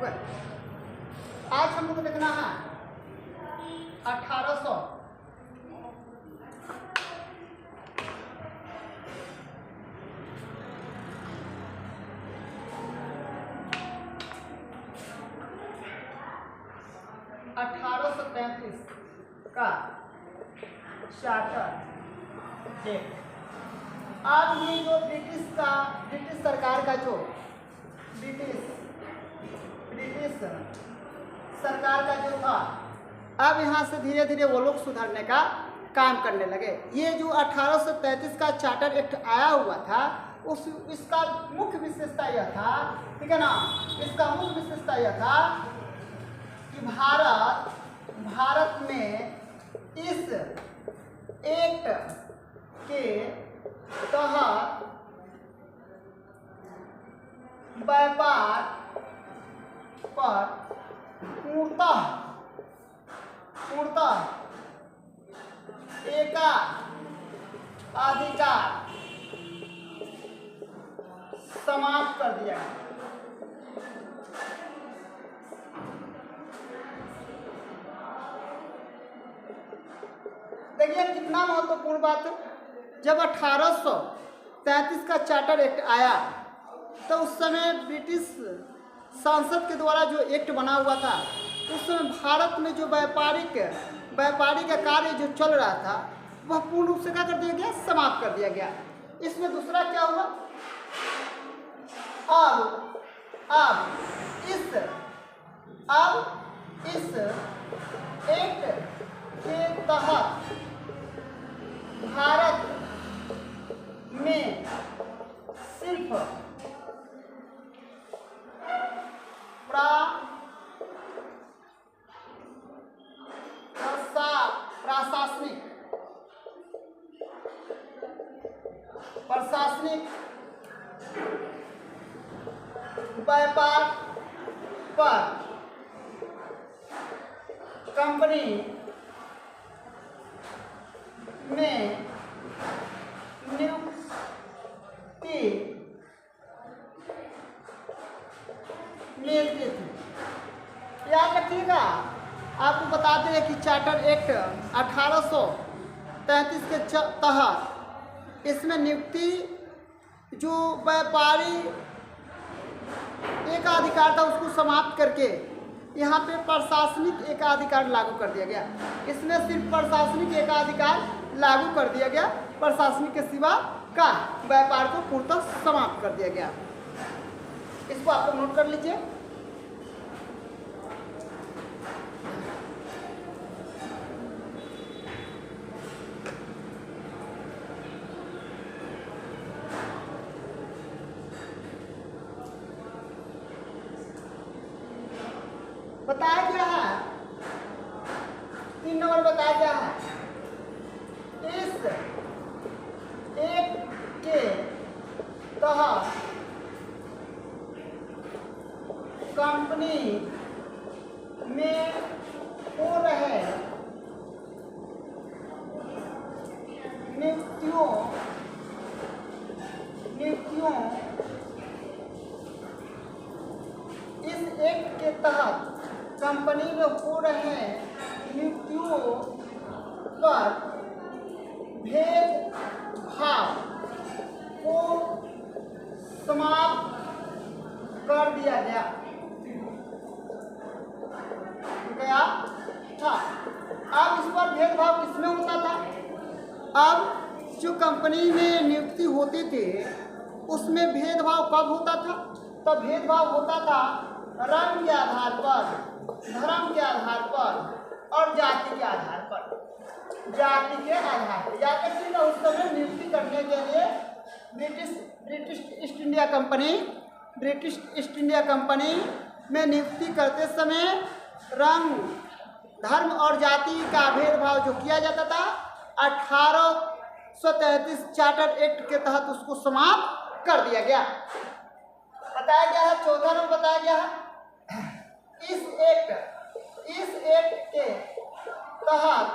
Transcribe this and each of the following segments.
है। आज हम लोग को देखना है 1800 1833 का चार्टर एक्ट। अब ये जो ब्रिटिश सरकार का जो ब्रिटिश सरकार का जो था, अब यहाँ से धीरे धीरे वो लोग सुधारने का काम करने लगे। ये जो 1833 का चार्टर एक्ट आया हुआ था, इसका मुख्य विशेषता यह था, ठीक है ना, इसका मुख्य विशेषता यह था कि भारत में इस एक्ट के तहत व्यापार पर पूर्णतः एकाधिकार समाप्त कर दिया। देखिए कितना महत्वपूर्ण बात है। जब 1833 का चार्टर एक्ट आया तो उस समय ब्रिटिश संसद के द्वारा जो एक्ट बना हुआ था, उस समय भारत में जो व्यापारी का कार्य जो चल रहा था वह पूर्ण रूप से क्या कर दिया गया, समाप्त कर दिया गया। इसमें दूसरा क्या हुआ, अब इस एक्ट के तहत भारत में सिर्फ प्रशासनिक व्यापार पर कंपनी में नियुक्ति मिलती थी। याद रखिएगा, आपको बता दें कि चार्टर एक्ट 1833 के तहत इसमें नियुक्ति जो व्यापारी एकाधिकार था उसको समाप्त करके यहाँ पे प्रशासनिक एकाधिकार लागू कर दिया गया। इसमें सिर्फ प्रशासनिक एकाधिकार लागू कर दिया गया, प्रशासनिक के सिवा का व्यापार को पूर्णतः समाप्त कर दिया गया। इसको आपको नोट कर लीजिए। बताया गया है 3 नंबर बताया गया है, इस एक्ट के तहत कंपनी में हो रहे नियुक्तियों इस एक्ट के तहत कंपनी में हो रहे नियुक्तियों पर भेदभाव को समाप्त कर दिया गया था। अब इस पर भेदभाव किसमें होता था, अब जो कंपनी में नियुक्ति होती थी उसमें भेदभाव कब होता था, तो भेदभाव होता था रंग के आधार पर, धर्म के आधार पर और जाति के आधार पर। या किसी उस समय नियुक्ति करने के लिए ब्रिटिश ईस्ट इंडिया कंपनी में नियुक्ति करते समय रंग, धर्म और जाति का भेदभाव जो किया जाता था 1833 चार्टर एक्ट के तहत उसको समाप्त कर दिया गया। बताया गया है, चौथा नंबर बताया गया है, इस एक्ट के तहत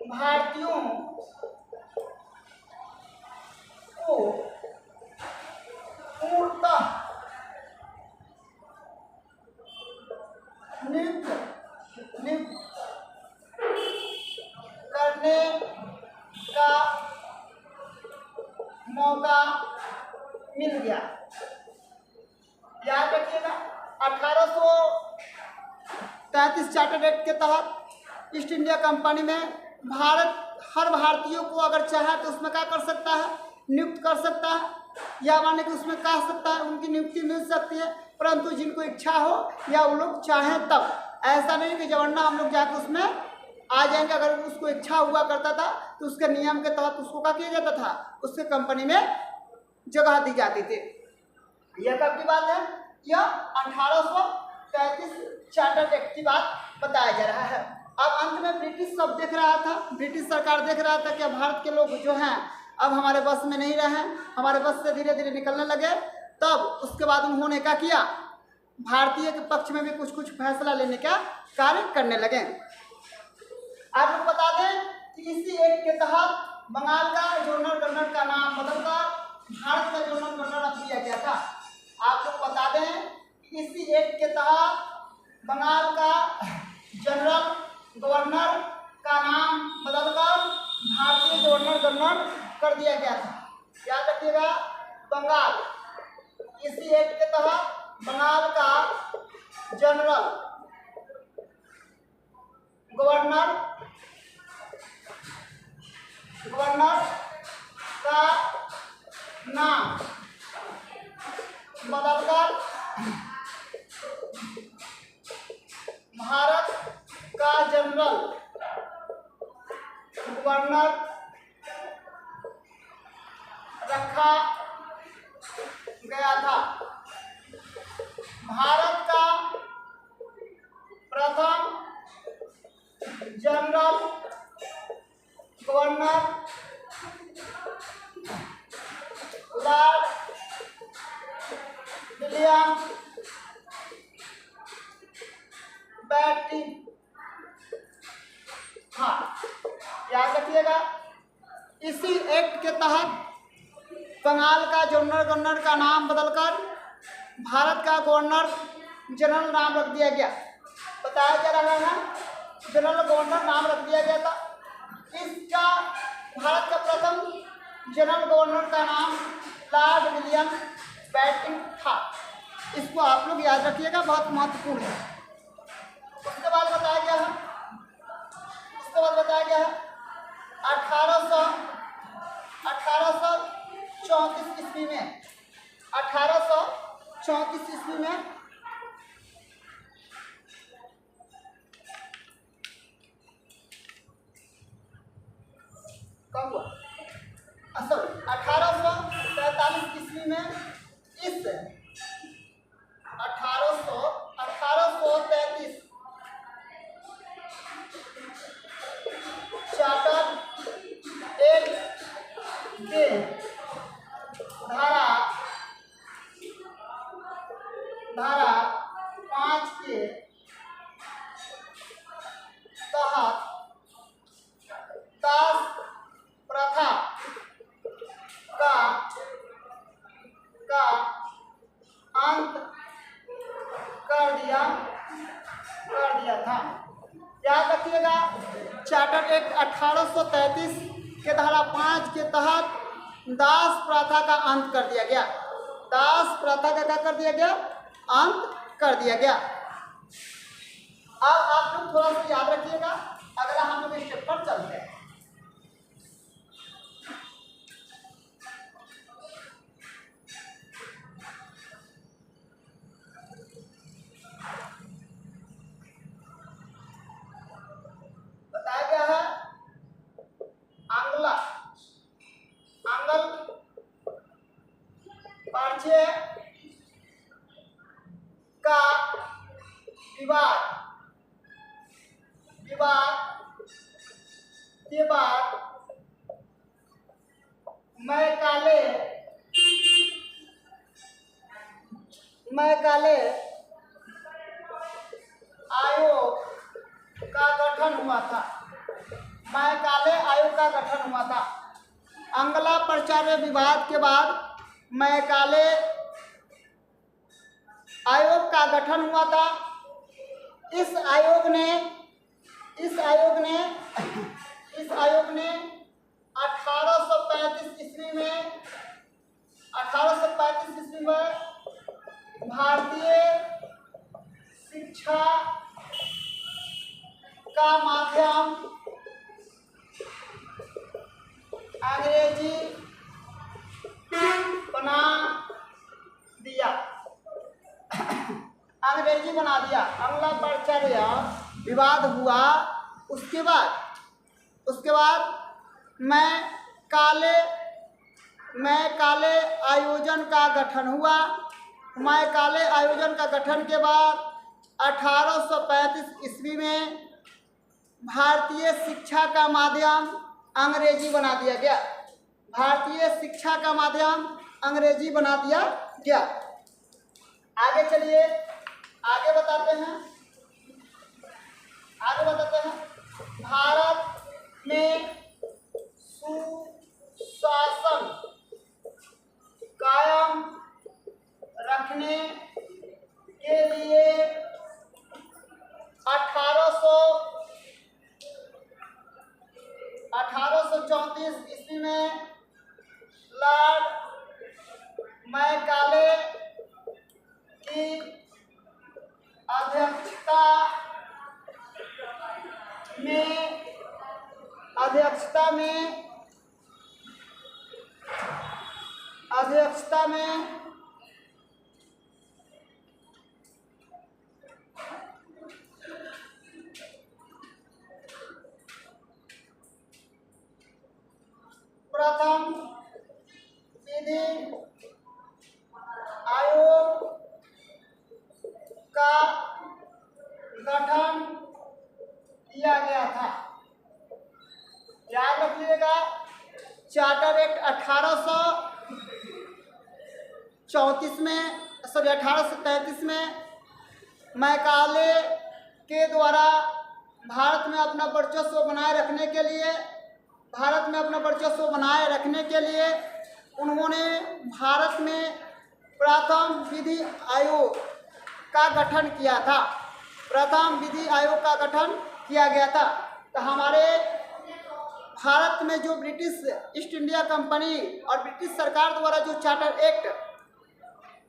भारतीयों को पूर्णतः नियुक्त करने का मौका मिल गया। याद रखिएगा 1833 चार्टर एक्ट के तहत ईस्ट इंडिया कंपनी में भारत हर भारतीयों को अगर चाहे तो उसमें क्या कर सकता है, नियुक्त कर सकता है, या माने कि उसमें कह सकता है उनकी नियुक्ति मिल सकती है, परंतु जिनको इच्छा हो या वो लोग चाहें तब। ऐसा नहीं कि जवरना हम लोग जाकर उसमें आ जाएंगे। अगर उसको इच्छा हुआ करता था तो उसके नियम के तहत उसको क्या किया जाता था, उसके कंपनी में जगह दी जाती थी। यह कब की बात है, यह 1833 चार्टर एक्ट की बात बताया जा रहा है। अब अंत में ब्रिटिश सब देख रहा था, ब्रिटिश सरकार देख रहा था कि भारत के लोग जो हैं अब हमारे बस में नहीं रहे, हमारे बस से धीरे धीरे निकलने लगे। तब उसके बाद उन्होंने क्या किया, भारतीय के पक्ष में भी कुछ कुछ फैसला लेने का कार्य करने लगे। आप लोग बता दें कि इसी एक्ट के तहत बंगाल का गवर्नर जनरल का नाम बदलकर भारत का गवर्नर जनरल रख दिया गया था। आप लोग बता दें कि इसी एक्ट के तहत बंगाल का जनरल गवर्नर का नाम बदलकर भारतीय गवर्नर जनरल कर दिया गया था। याद रखिएगा, बंगाल इसी एक्ट के तहत बंगाल का जनरल गवर्नर का नाम बदलकर भारत का जनरल गवर्नर रखा गया था। भारत का प्रथम general governor Lord William Bentinck था। याद रखिएगा, इसी एक्ट के तहत बंगाल का गवर्नर का नाम बदलकर भारत का गवर्नर जनरल नाम रख दिया गया। बताया जा रहा है जनरल गवर्नर नाम रख दिया गया था। इसका भारत का प्रथम जनरल गवर्नर का नाम लॉर्ड विलियम बेंटिंक था। इसको आप लोग याद रखिएगा, बहुत महत्वपूर्ण है। उसके बाद बताया गया है 1834 ईस्वी में 1834 ईस्वी में कब हुआ, 1843 ईस्वी में इस 1833 चार्टर एक्ट के धारा 5 के तहत दास प्रथा का अंत कर दिया था। याद रखिएगा, चार्टर एक्ट 1833 के धारा 5 के तहत दास प्रथा का अंत कर दिया गया। दास प्रथा का क्या कर दिया गया, अंत कर दिया गया। अब आप लोग थोड़ा सा याद रखिएगा, अगला हम लोग स्टेप पर चलते हैं। बताया गया है आंग्ल परिचय का विवाद के बाद मैकाले आयोग का गठन हुआ था। मैकाले आयोग का गठन हुआ था। आंग्ल परिचय विवाद के बाद मैकाले आयोग का गठन हुआ था। इस आयोग ने 1835 ईस्वी में भारतीय शिक्षा का माध्यम अंग्रेजी बना दिया। अगला परिचर्या विवाद हुआ। उसके बाद काले आयोजन का गठन हुआ। काले आयोजन का गठन के बाद 1835 ईस्वी में भारतीय शिक्षा का माध्यम अंग्रेजी बना दिया गया। आगे चलिए, आगे बताते हैं। भारत में सुशासन कायम रखने के लिए 1834 ईस्वी में लॉर्ड मैकाले की अध्यक्षता में प्रथम विधि आयोग का गठन किया गया था। याद रखिएगा, चार्टर एक्ट 1833 में मैकाले के द्वारा भारत में अपना वर्चस्व बनाए रखने के लिए उन्होंने भारत में प्रथम विधि आयोग का गठन किया गया था। तो हमारे भारत में जो ब्रिटिश ईस्ट इंडिया कंपनी और ब्रिटिश सरकार द्वारा जो चार्टर एक्ट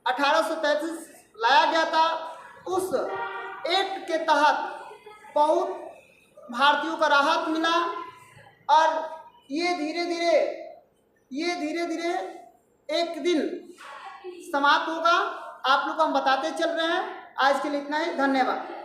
1833 लाया गया था, उस एक्ट के तहत बहुत भारतीयों को राहत मिला और ये धीरे धीरे एक दिन समाप्त होगा। आप लोग को हम बताते चल रहे हैं। आज के लिए इतना ही, धन्यवाद।